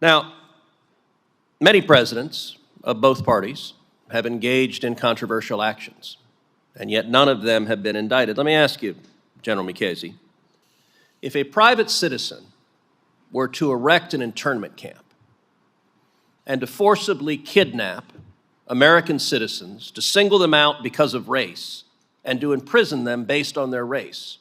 Now, many presidents of both parties have engaged in controversial actions, and yet none of them have been indicted. Let me ask you, General Mukasey, if a private citizen were to erect an internment camp and to forcibly kidnap American citizens, to single them out because of race, and to imprison them based on their race,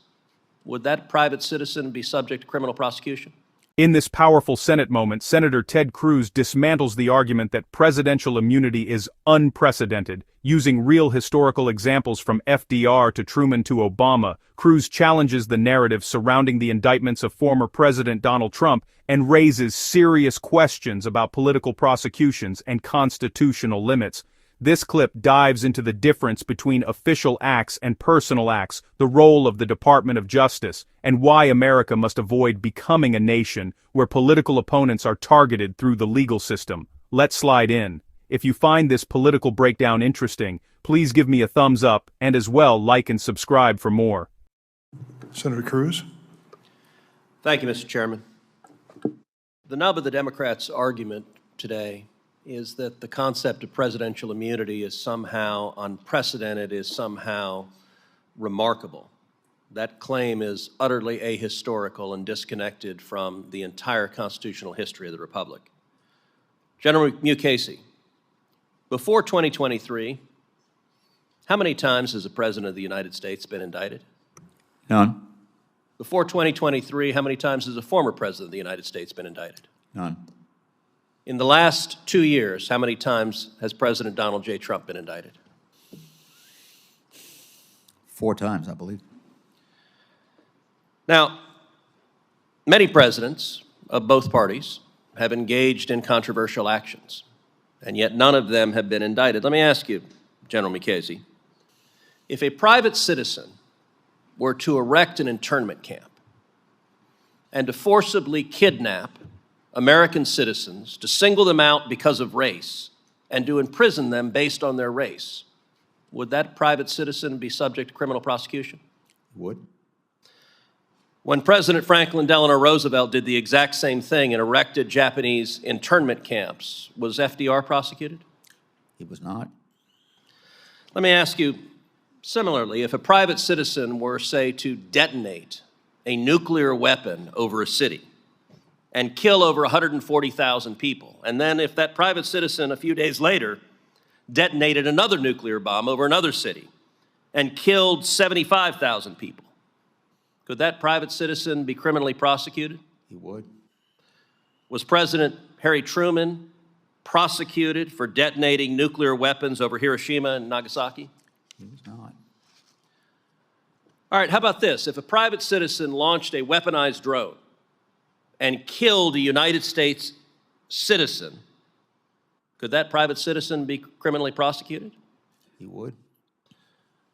would that private citizen be subject to criminal prosecution? In this powerful Senate moment, Senator Ted Cruz dismantles the argument that presidential immunity is unprecedented. Using real historical examples from FDR to Truman to Obama, Cruz challenges the narrative surrounding the indictments of former President Donald Trump and raises serious questions about political prosecutions and constitutional limits. This clip dives into the difference between official acts and personal acts, the role of the Department of Justice, and why America must avoid becoming a nation where political opponents are targeted through the legal system. Let's slide in. If you find this political breakdown interesting, please give me a thumbs up and as well like and subscribe for more. Senator Cruz. Thank you, Mr. Chairman. The nub of the Democrats' argument today is that the concept of presidential immunity is somehow unprecedented, is somehow remarkable. That claim is utterly ahistorical and disconnected from the entire constitutional history of the Republic. General Mukasey, before 2023, how many times has the President of the United States been indicted? None. Before 2023, how many times has a former President of the United States been indicted? None. In the last 2 years, how many times has President Donald J. Trump been indicted? 4 times, I believe. Now, many presidents of both parties have engaged in controversial actions, and yet none of them have been indicted. Let me ask you, General Mukasey, if a private citizen were to erect an internment camp and to forcibly kidnap American citizens, to single them out because of race, and to imprison them based on their race, would that private citizen be subject to criminal prosecution? Would. When President Franklin Delano Roosevelt did the exact same thing and erected Japanese internment camps, was FDR prosecuted? He was not. Let me ask you, similarly, if a private citizen were, say, to detonate a nuclear weapon over a city and kill over 140,000 people, and then if that private citizen a few days later detonated another nuclear bomb over another city and killed 75,000 people, could that private citizen be criminally prosecuted? He would. Was President Harry Truman prosecuted for detonating nuclear weapons over Hiroshima and Nagasaki? He was not. All right, how about this? If a private citizen launched a weaponized drone and killed a United States citizen, could that private citizen be criminally prosecuted? He would.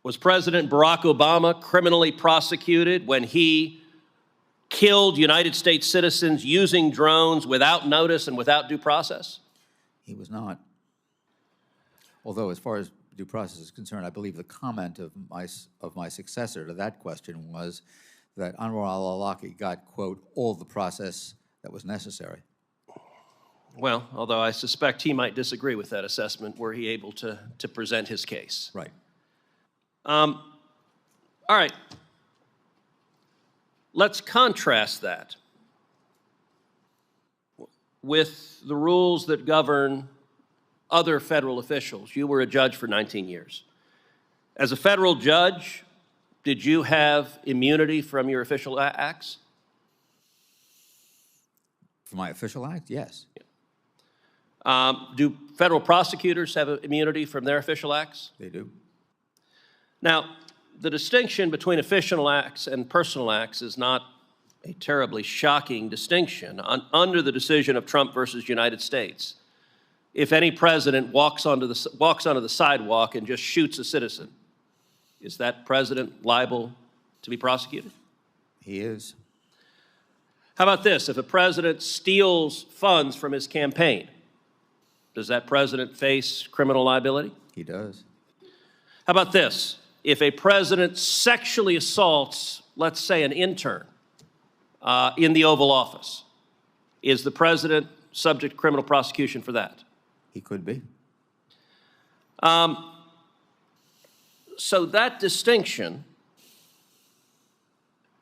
Was President Barack Obama criminally prosecuted when he killed United States citizens using drones without notice and without due process? He was not. Although, as far as due process is concerned, I believe the comment of my successor to that question was that Anwar al-Awlaki got, quote, all the process that was necessary. Well, although I suspect he might disagree with that assessment were he able to present his case. Right. All right. Let's contrast that with the rules that govern other federal officials. You were a judge for 19 years. As a federal judge, did you have immunity from your official acts? For my official act, yes. Do federal prosecutors have immunity from their official acts? They do. Now, the distinction between official acts and personal acts is not a terribly shocking distinction. Under the decision of Trump versus United States, if any president walks onto the sidewalk and just shoots a citizen, is that president liable to be prosecuted? He is. How about this? If a president steals funds from his campaign, does that president face criminal liability? He does. How about this? If a president sexually assaults, let's say, an intern in the Oval Office, is the president subject to criminal prosecution for that. He could be. So that distinction,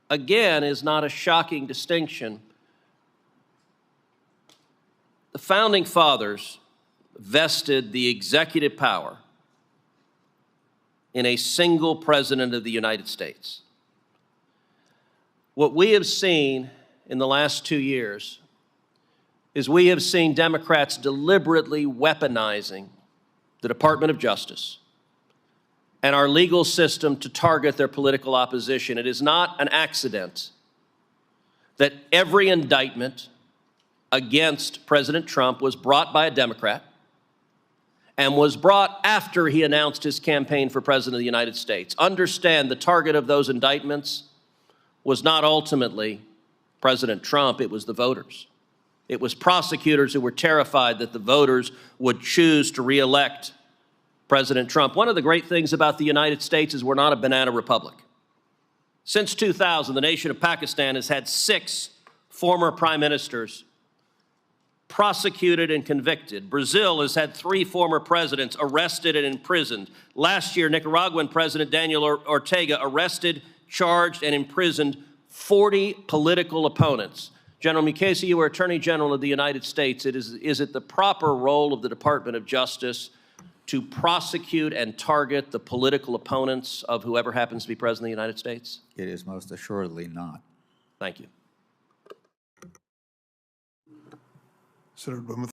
again, is not a shocking distinction. The Founding Fathers vested the executive power in a single president of the United States. What we have seen in the last 2 years is we have seen Democrats deliberately weaponizing the Department of Justice and our legal system to target their political opposition. It is not an accident that every indictment against President Trump was brought by a Democrat and was brought after he announced his campaign for President of the United States. Understand, the target of those indictments was not ultimately President Trump, it was the voters. It was prosecutors who were terrified that the voters would choose to re-elect President Trump. One of the great things about the United States is we're not a banana republic. Since 2000, the nation of Pakistan has had 6 former prime ministers prosecuted and convicted. Brazil has had 3 former presidents arrested and imprisoned. Last year, Nicaraguan President Daniel Ortega arrested, charged, and imprisoned 40 political opponents. General Mukasey, you are Attorney General of the United States. Is it the proper role of the Department of Justice to prosecute and target the political opponents of whoever happens to be President of the United States? It is most assuredly not. Thank you. Senator Bowman.